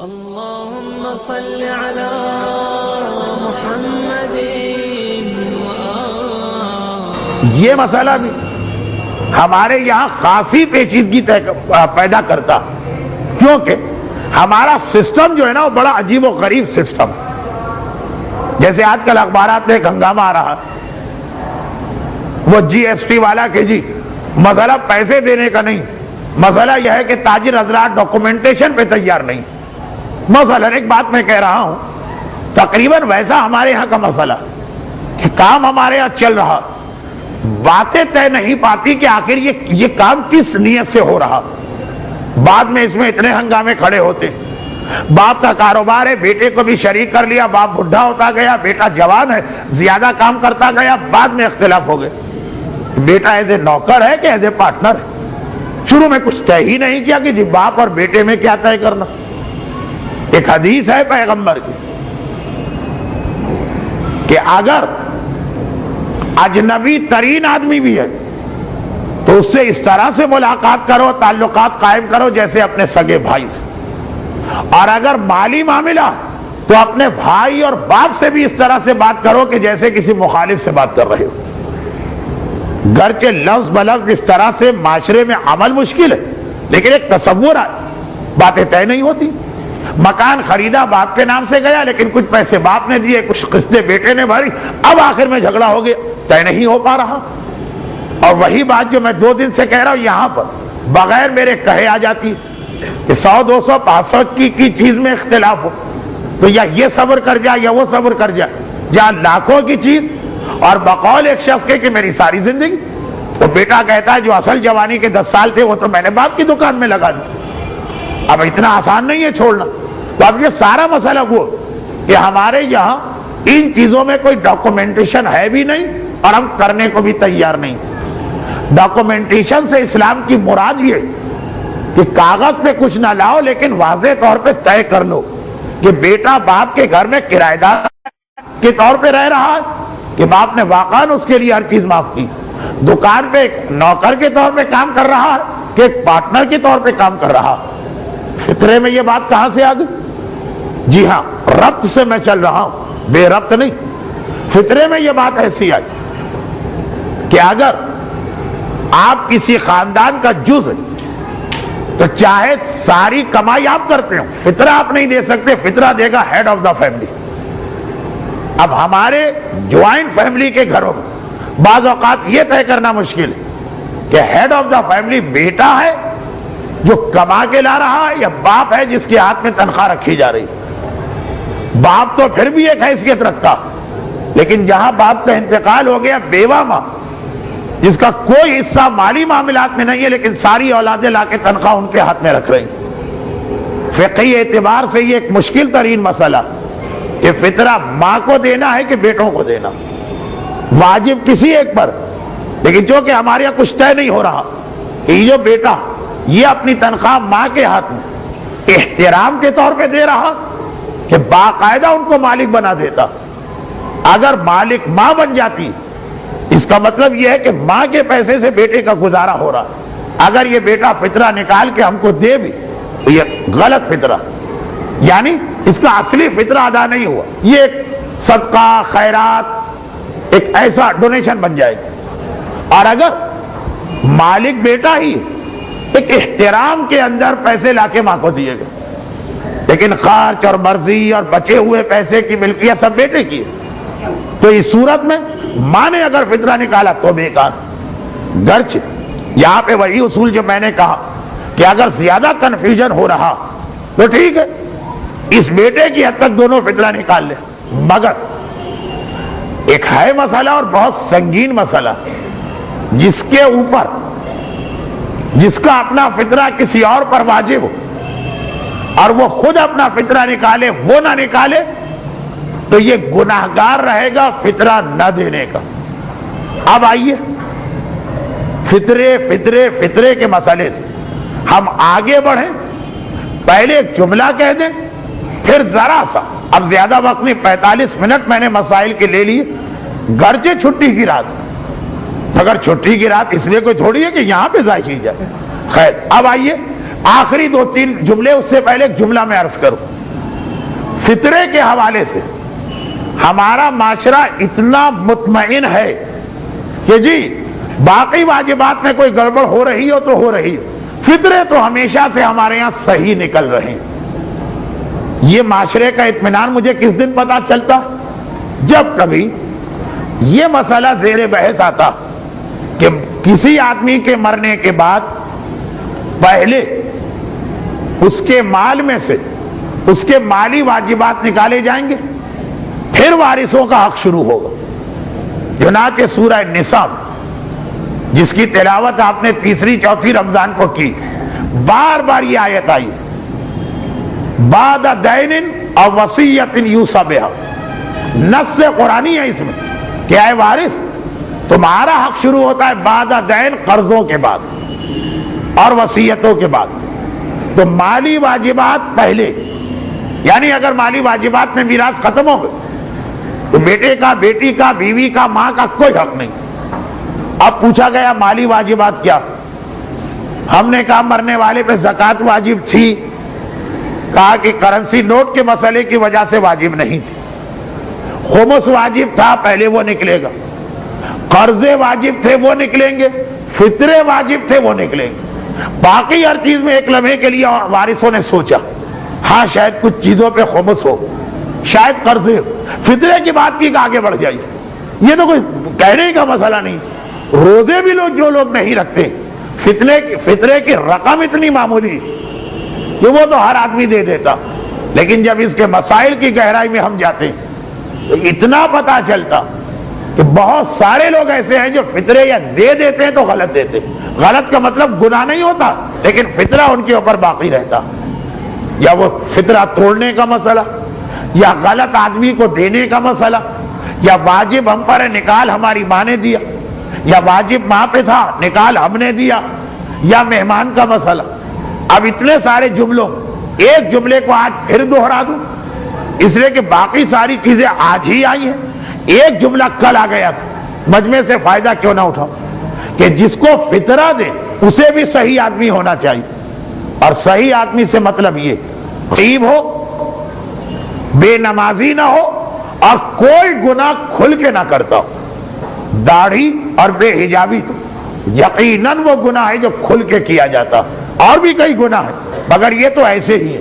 اللهم صل على محمد یہ مسئلہ بھی ہمارے یہاں خاصی پیچیدگی پیدا کرتا، کیونکہ ہمارا سسٹم جو ہے نا وہ بڑا عجیب و غریب سسٹم. جیسے آج کل اخبارات میں ایک ہنگامہ آ رہا، وہ جی ایس ٹی والا کہ جی مسئلہ پیسے دینے کا نہیں، مسئلہ یہ ہے کہ تاجر حضرات ڈاکومنٹیشن پہ تیار نہیں. مثلا ایک بات میں کہہ رہا ہوں، تقریباً ویسا ہمارے یہاں کا مسئلہ کہ کام ہمارے یہاں چل رہا، باتیں طے نہیں پاتی کہ آخر یہ کام کس نیت سے ہو رہا. بعد میں اس میں اتنے ہنگامے کھڑے ہوتے. باپ کا کاروبار ہے، بیٹے کو بھی شریک کر لیا، باپ بڈھا ہوتا گیا، بیٹا جوان ہے، زیادہ کام کرتا گیا، بعد میں اختلاف ہو گئے. بیٹا ایز اے نوکر ہے کہ ایز اے پارٹنر ہے؟ شروع میں کچھ طے ہی نہیں کیا کہ جی باپ اور بیٹے میں کیا طے کرنا. ایک حدیث ہے پیغمبر کی کہ اگر اجنبی ترین آدمی بھی ہے تو اس سے اس طرح سے ملاقات کرو، تعلقات قائم کرو جیسے اپنے سگے بھائی سے. اور اگر مالی معاملہ تو اپنے بھائی اور باپ سے بھی اس طرح سے بات کرو کہ جیسے کسی مخالف سے بات کر رہے ہو. گرچہ لفظ بلفظ اس طرح سے معاشرے میں عمل مشکل ہے، لیکن ایک تصور ہے، باتیں طے نہیں ہوتی. مکان خریدا باپ کے نام سے گیا، لیکن کچھ پیسے باپ نے دیے، کچھ قسطیں بیٹے نے بھری، اب آخر میں جھگڑا ہو گیا، طے نہیں ہو پا رہا. اور وہی بات جو میں 2 دن سے کہہ رہا ہوں یہاں پر بغیر میرے کہے آ جاتی کہ 100 200 500 کی چیز میں اختلاف ہو تو یا یہ صبر کر جائے یا وہ صبر کر جائے. جہاں لاکھوں کی چیز اور بقول ایک شخص کے کہ میری ساری زندگی، تو بیٹا کہتا ہے جو اصل جوانی کے 10 سال تھے وہ تو میں نے باپ کی دکان میں لگا دی، اب اتنا آسان نہیں ہے چھوڑنا. تو اب یہ سارا مسئلہ وہ کہ ہمارے یہاں ان چیزوں میں کوئی ڈاکومنٹیشن ہے بھی نہیں اور ہم کرنے کو بھی تیار نہیں. ڈاکومنٹیشن سے اسلام کی مراد یہ کہ کاغذ پہ کچھ نہ لاؤ لیکن واضح طور پہ طے کر لو کہ بیٹا باپ کے گھر میں کرایہ دار کے طور پہ رہ رہا ہے کہ باپ نے واقعاً اس کے لیے ہر چیز معاف کی، دکان پہ ایک نوکر کے طور پہ کام کر رہا ہے کہ ایک پارٹنر کے طور پہ کام کر رہا. فطرے میں یہ بات کہاں سے آ گئی؟ جی ہاں، ربط سے میں چل رہا ہوں، بے ربط نہیں. فطرے میں یہ بات ایسی آئی کہ اگر آپ کسی خاندان کا جز ہیں تو چاہے ساری کمائی آپ کرتے ہو، فطرہ آپ نہیں دے سکتے، فطرہ دے گا ہیڈ آف دا فیملی. اب ہمارے جوائنٹ فیملی کے گھروں میں بعض اوقات یہ طے کرنا مشکل ہے کہ ہیڈ آف دا فیملی بیٹا ہے جو کما کے لا رہا ہے یا باپ ہے جس کے ہاتھ میں تنخواہ رکھی جا رہی. باپ تو پھر بھی ایک حیثیت رکھتا، لیکن جہاں باپ کا انتقال ہو گیا، بیوہ ماں جس کا کوئی حصہ مالی معاملات میں نہیں ہے لیکن ساری اولادیں لا کے تنخواہ ان کے ہاتھ میں رکھ رہی. فقہی اعتبار سے یہ ایک مشکل ترین مسئلہ کہ فطرہ ماں کو دینا ہے کہ بیٹوں کو دینا، واجب کسی ایک پر. لیکن چونکہ ہمارے یہاں کچھ طے نہیں ہو رہا کہ یہ جو بیٹا یہ اپنی تنخواہ ماں کے ہاتھ میں احترام کے طور پہ دے رہا کہ باقاعدہ ان کو مالک بنا دیتا. اگر مالک ماں بن جاتی اس کا مطلب یہ ہے کہ ماں کے پیسے سے بیٹے کا گزارا ہو رہا. اگر یہ بیٹا فطرہ نکال کے ہم کو دے بھی تو یہ غلط فطرہ، یعنی اس کا اصلی فطرہ ادا نہیں ہوا، یہ ایک صدقہ خیرات ایک ایسا ڈونیشن بن جائے گا. اور اگر مالک بیٹا ہی ایک احترام کے اندر پیسے لا کے ماں کو دیے گا، لیکن خرچ اور مرضی اور بچے ہوئے پیسے کی ملکیت سب بیٹے کی ہے، تو اس صورت میں ماں نے اگر فطرہ نکالا تو بیکار. گرچہ یہاں پہ وہی اصول جو میں نے کہا کہ اگر زیادہ کنفیوژن ہو رہا تو ٹھیک ہے، اس بیٹے کی حد تک دونوں فطرہ نکال لیں. مگر ایک ہے مسئلہ اور بہت سنگین مسئلہ جس کے اوپر جس کا اپنا فطرہ کسی اور پر واجب ہو اور وہ خود اپنا فطرہ نکالے وہ نہ نکالے تو یہ گناہگار رہے گا فطرہ نہ دینے کا. اب آئیے فطرے کے مسئلے سے ہم آگے بڑھیں. پہلے ایک جملہ کہہ دیں پھر ذرا سا، اب زیادہ وقت نہیں، 45 منٹ میں نے مسائل کے لے لیے. گرچہ چھٹی کی رات، اگر چھٹی کی رات اس لیے کوئی تھوڑی ہے کہ یہاں پہ ضائع کی جائے. خیر اب آئیے آخری 2-3 جملے، اس سے پہلے ایک جملہ میں عرض کروں. فطرے کے حوالے سے ہمارا معاشرہ اتنا مطمئن ہے کہ جی باقی واجبات میں کوئی گڑبڑ ہو رہی ہو تو ہو رہی ہو، فطرے تو ہمیشہ سے ہمارے یہاں صحیح نکل رہے ہیں. یہ معاشرے کا اطمینان مجھے کس دن پتا چلتا؟ جب کبھی یہ مسئلہ زیر بحث آتا کہ کسی آدمی کے مرنے کے بعد پہلے اس کے مال میں سے اس کے مالی واجبات نکالے جائیں گے، پھر وارثوں کا حق شروع ہوگا. چنانچہ سورہ نساء جس کی تلاوت آپ نے 3-4 رمضان کو کی، بار بار یہ آیت آئی، بعد دین او وصیت یوصی بہا. نص قرآنی ہے اس میں کہ اے وارث تمہارا حق شروع ہوتا ہے بعد دین، قرضوں کے بعد اور وصیتوں کے بعد. تو مالی واجبات پہلے، یعنی اگر مالی واجبات میں میراث ختم ہو گئے تو بیٹے کا، بیٹی کا، بیوی کا، ماں کا کوئی حق نہیں. اب پوچھا گیا مالی واجبات کیا؟ ہم نے کہا مرنے والے پہ زکوٰۃ واجب تھی. کہا کہ کرنسی نوٹ کے مسئلے کی وجہ سے واجب نہیں تھی. خمس واجب تھا، پہلے وہ نکلے گا. قرضے واجب تھے، وہ نکلیں گے. فطرے واجب تھے، وہ نکلیں گے. باقی ہر چیز میں ایک لمحے کے لیے وارثوں نے سوچا ہاں شاید کچھ چیزوں پہ خمس ہو، شاید قرضے ہو. فطرے کی بات کی کہ آگے بڑھ جائیے. یہ تو کوئی کہنے کا مسئلہ نہیں. روزے بھی جو لوگ نہیں رکھتے، فطرے کی رقم اتنی معمولی کہ وہ تو ہر آدمی دے دیتا، لیکن جب اس کے مسائل کی گہرائی میں ہم جاتے ہیں تو اتنا پتا چلتا کہ بہت سارے لوگ ایسے ہیں جو فطرے یا دے دیتے ہیں تو غلط دیتے. غلط کا مطلب گناہ نہیں ہوتا، لیکن فطرہ ان کے اوپر باقی رہتا. یا وہ فطرہ توڑنے کا مسئلہ، یا غلط آدمی کو دینے کا مسئلہ، یا واجب ہم پر ہے نکال ہماری ماں نے دیا، یا واجب ماں پہ تھا نکال ہم نے دیا، یا مہمان کا مسئلہ. اب اتنے سارے جملوں ایک جملے کو آج پھر دوہرا دوں اس لیے کہ باقی ساری چیزیں آج ہی آئی ہیں. ایک جملہ کل آ گیا تھا، مجمع سے فائدہ کیوں نہ اٹھاؤ کہ جس کو فطرہ دے اسے بھی صحیح آدمی ہونا چاہیے. اور صحیح آدمی سے مطلب یہ غریب ہو، بے نمازی نہ ہو اور کوئی گناہ کھل کے نہ کرتا ہو. داڑھی اور بے حجابی تو یقیناً وہ گناہ ہے جو کھل کے کیا جاتا، اور بھی کئی گناہ ہیں مگر یہ تو ایسے ہی ہے.